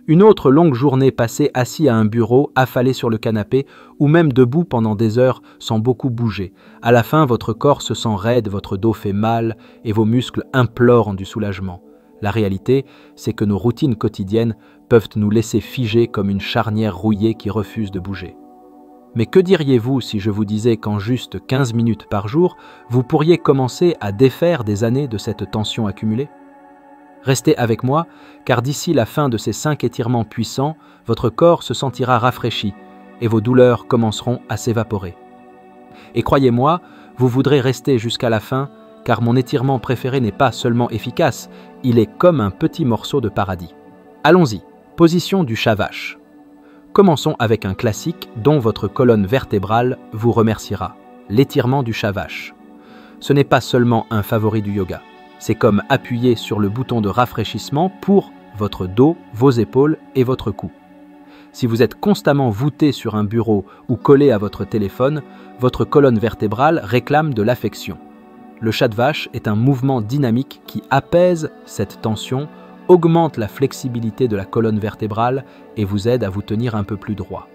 Une autre longue journée passée assis à un bureau, affalé sur le canapé, ou même debout pendant des heures sans beaucoup bouger. À la fin, votre corps se sent raide, votre dos fait mal et vos muscles implorent du soulagement. La réalité, c'est que nos routines quotidiennes peuvent nous laisser figer comme une charnière rouillée qui refuse de bouger. Mais que diriez-vous si je vous disais qu'en juste 15 minutes par jour, vous pourriez commencer à défaire des années de cette tension accumulée ? Restez avec moi, car d'ici la fin de ces 5 étirements puissants, votre corps se sentira rafraîchi et vos douleurs commenceront à s'évaporer. Et croyez-moi, vous voudrez rester jusqu'à la fin, car mon étirement préféré n'est pas seulement efficace, il est comme un petit morceau de paradis. Allons-y, position du chat vache. Commençons avec un classique dont votre colonne vertébrale vous remerciera, l'étirement du chat vache. Ce n'est pas seulement un favori du yoga. C'est comme appuyer sur le bouton de rafraîchissement pour votre dos, vos épaules et votre cou. Si vous êtes constamment voûté sur un bureau ou collé à votre téléphone, votre colonne vertébrale réclame de l'affection. Le chat de vache est un mouvement dynamique qui apaise cette tension, augmente la flexibilité de la colonne vertébrale et vous aide à vous tenir un peu plus droit.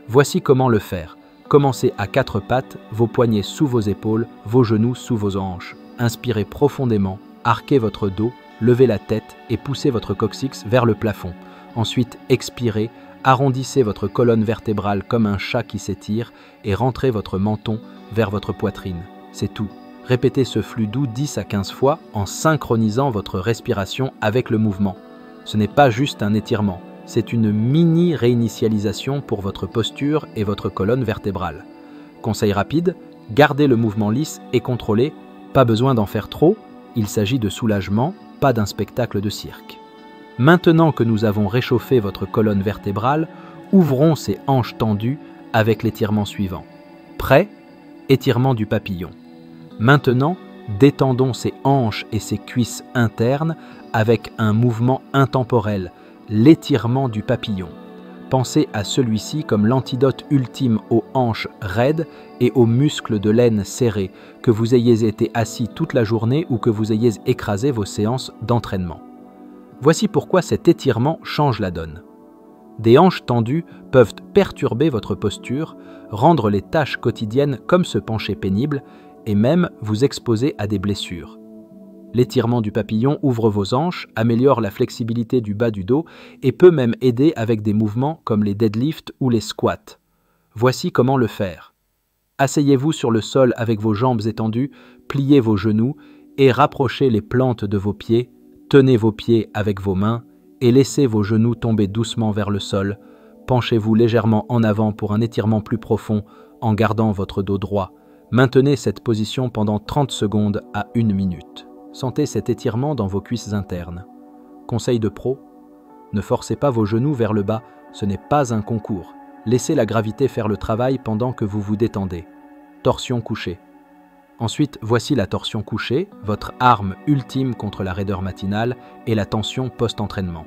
Voici comment le faire. Commencez à 4 pattes, vos poignets sous vos épaules, vos genoux sous vos hanches. Inspirez profondément, arquez votre dos, levez la tête et poussez votre coccyx vers le plafond. Ensuite, expirez, arrondissez votre colonne vertébrale comme un chat qui s'étire et rentrez votre menton vers votre poitrine. C'est tout. Répétez ce flux doux 10 à 15 fois en synchronisant votre respiration avec le mouvement. Ce n'est pas juste un étirement, c'est une mini réinitialisation pour votre posture et votre colonne vertébrale. Conseil rapide, gardez le mouvement lisse et contrôlé. Pas besoin d'en faire trop, il s'agit de soulagement, pas d'un spectacle de cirque. Maintenant que nous avons réchauffé votre colonne vertébrale, ouvrons ces hanches tendues avec l'étirement suivant. Prêt ? Étirement du papillon. Maintenant, détendons ces hanches et ces cuisses internes avec un mouvement intemporel, l'étirement du papillon. Pensez à celui-ci comme l'antidote ultime aux hanches raides et aux muscles de laine serrés, que vous ayez été assis toute la journée ou que vous ayez écrasé vos séances d'entraînement. Voici pourquoi cet étirement change la donne. Des hanches tendues peuvent perturber votre posture, rendre les tâches quotidiennes comme se pencher pénible et même vous exposer à des blessures. L'étirement du papillon ouvre vos hanches, améliore la flexibilité du bas du dos et peut même aider avec des mouvements comme les deadlifts ou les squats. Voici comment le faire. Asseyez-vous sur le sol avec vos jambes étendues, pliez vos genoux et rapprochez les plantes de vos pieds, tenez vos pieds avec vos mains et laissez vos genoux tomber doucement vers le sol. Penchez-vous légèrement en avant pour un étirement plus profond en gardant votre dos droit. Maintenez cette position pendant 30 secondes à 1 minute. Sentez cet étirement dans vos cuisses internes. Conseil de pro, ne forcez pas vos genoux vers le bas, ce n'est pas un concours. Laissez la gravité faire le travail pendant que vous vous détendez. Torsion couchée. Ensuite, voici la torsion couchée, votre arme ultime contre la raideur matinale et la tension post-entraînement.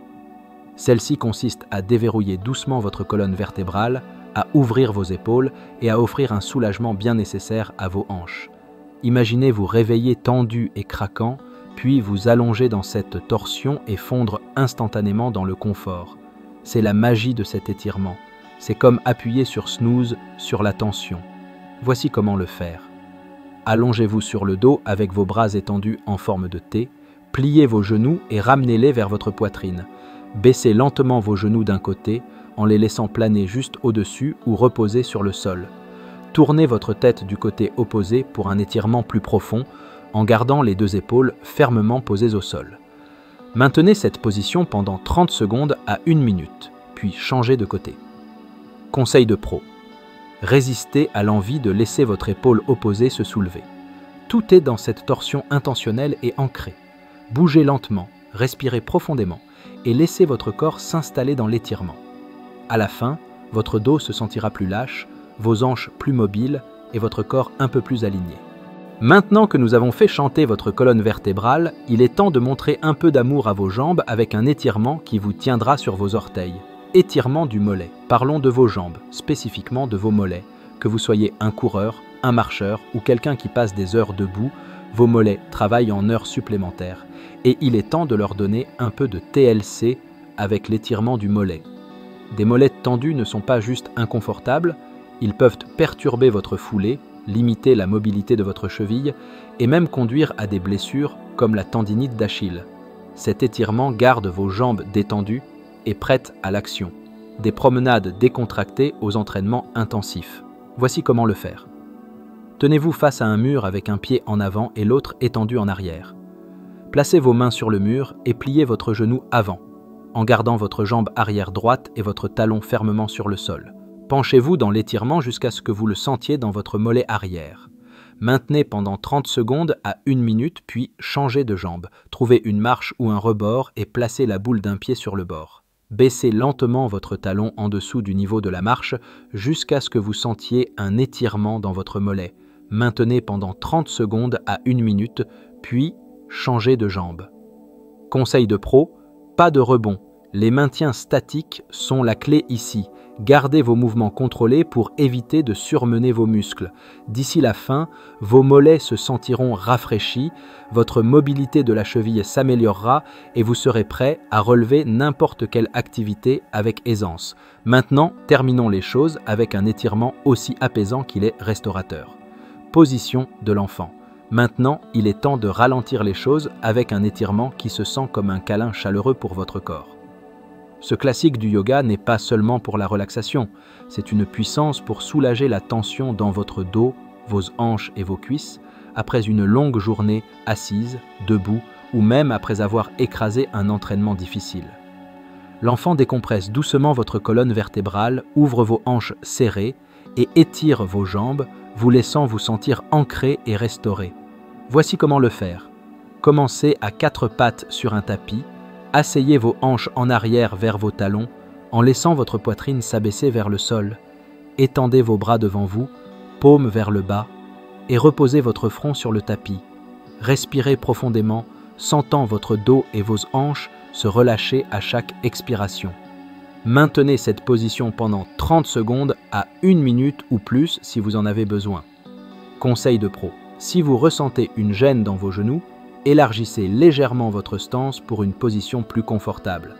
Celle-ci consiste à déverrouiller doucement votre colonne vertébrale, à ouvrir vos épaules et à offrir un soulagement bien nécessaire à vos hanches. Imaginez vous réveiller tendu et craquant, puis vous allonger dans cette torsion et fondre instantanément dans le confort. C'est la magie de cet étirement. C'est comme appuyer sur snooze sur la tension. Voici comment le faire. Allongez-vous sur le dos avec vos bras étendus en forme de T, pliez vos genoux et ramenez-les vers votre poitrine. Baissez lentement vos genoux d'un côté en les laissant planer juste au-dessus ou reposer sur le sol. Tournez votre tête du côté opposé pour un étirement plus profond en gardant les 2 épaules fermement posées au sol. Maintenez cette position pendant 30 secondes à 1 minute, puis changez de côté. Conseil de pro. Résistez à l'envie de laisser votre épaule opposée se soulever. Tout est dans cette torsion intentionnelle et ancrée. Bougez lentement, respirez profondément et laissez votre corps s'installer dans l'étirement. À la fin, votre dos se sentira plus lâche, vos hanches plus mobiles et votre corps un peu plus aligné. Maintenant que nous avons fait chanter votre colonne vertébrale, il est temps de montrer un peu d'amour à vos jambes avec un étirement qui vous tiendra sur vos orteils. Étirement du mollet. Parlons de vos jambes, spécifiquement de vos mollets. Que vous soyez un coureur, un marcheur ou quelqu'un qui passe des heures debout, vos mollets travaillent en heures supplémentaires. Et il est temps de leur donner un peu de TLC avec l'étirement du mollet. Des mollets tendus ne sont pas juste inconfortables, ils peuvent perturber votre foulée, limiter la mobilité de votre cheville et même conduire à des blessures comme la tendinite d'Achille. Cet étirement garde vos jambes détendues et prêtes à l'action. Des promenades décontractées aux entraînements intensifs. Voici comment le faire. Tenez-vous face à un mur avec un pied en avant et l'autre étendu en arrière. Placez vos mains sur le mur et pliez votre genou avant, en gardant votre jambe arrière droite et votre talon fermement sur le sol. Penchez-vous dans l'étirement jusqu'à ce que vous le sentiez dans votre mollet arrière. Maintenez pendant 30 secondes à 1 minute, puis changez de jambe. Trouvez une marche ou un rebord et placez la boule d'un pied sur le bord. Baissez lentement votre talon en dessous du niveau de la marche jusqu'à ce que vous sentiez un étirement dans votre mollet. Maintenez pendant 30 secondes à 1 minute, puis changez de jambe. Conseil de pro, pas de rebond. Les maintiens statiques sont la clé ici. Gardez vos mouvements contrôlés pour éviter de surmener vos muscles. D'ici la fin, vos mollets se sentiront rafraîchis, votre mobilité de la cheville s'améliorera et vous serez prêt à relever n'importe quelle activité avec aisance. Maintenant, terminons les choses avec un étirement aussi apaisant qu'il est restaurateur. Position de l'enfant. Maintenant, il est temps de ralentir les choses avec un étirement qui se sent comme un câlin chaleureux pour votre corps. Ce classique du yoga n'est pas seulement pour la relaxation, c'est une puissance pour soulager la tension dans votre dos, vos hanches et vos cuisses, après une longue journée assise, debout ou même après avoir écrasé un entraînement difficile. L'enfant décompresse doucement votre colonne vertébrale, ouvre vos hanches serrées et étire vos jambes, vous laissant vous sentir ancré et restauré. Voici comment le faire. Commencez à 4 pattes sur un tapis. Asseyez vos hanches en arrière vers vos talons en laissant votre poitrine s'abaisser vers le sol. Étendez vos bras devant vous, paumes vers le bas, et reposez votre front sur le tapis. Respirez profondément, sentant votre dos et vos hanches se relâcher à chaque expiration. Maintenez cette position pendant 30 secondes à 1 minute ou plus si vous en avez besoin. Conseil de pro. Si vous ressentez une gêne dans vos genoux, élargissez légèrement votre stance pour une position plus confortable.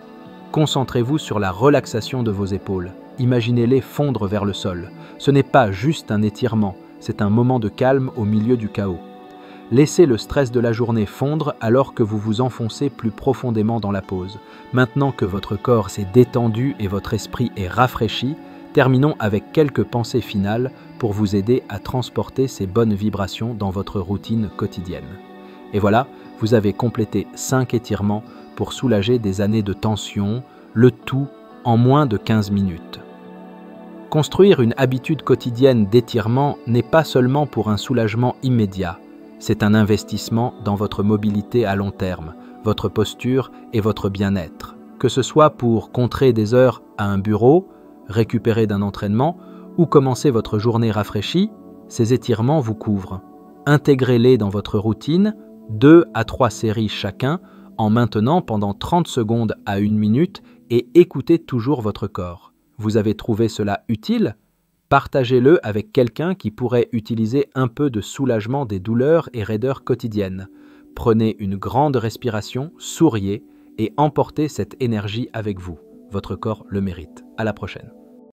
Concentrez-vous sur la relaxation de vos épaules. Imaginez-les fondre vers le sol. Ce n'est pas juste un étirement, c'est un moment de calme au milieu du chaos. Laissez le stress de la journée fondre alors que vous vous enfoncez plus profondément dans la pause. Maintenant que votre corps s'est détendu et votre esprit est rafraîchi, terminons avec quelques pensées finales pour vous aider à transporter ces bonnes vibrations dans votre routine quotidienne. Et voilà, vous avez complété 5 étirements pour soulager des années de tension, le tout en moins de 15 minutes. Construire une habitude quotidienne d'étirement n'est pas seulement pour un soulagement immédiat, c'est un investissement dans votre mobilité à long terme, votre posture et votre bien-être. Que ce soit pour contrer des heures à un bureau, récupérer d'un entraînement ou commencer votre journée rafraîchie, ces étirements vous couvrent. Intégrez-les dans votre routine, 2 à 3 séries chacun, en maintenant pendant 30 secondes à 1 minute et écoutez toujours votre corps. Vous avez trouvé cela utile? Partagez-le avec quelqu'un qui pourrait utiliser un peu de soulagement des douleurs et raideurs quotidiennes. Prenez une grande respiration, souriez et emportez cette énergie avec vous. Votre corps le mérite. À la prochaine.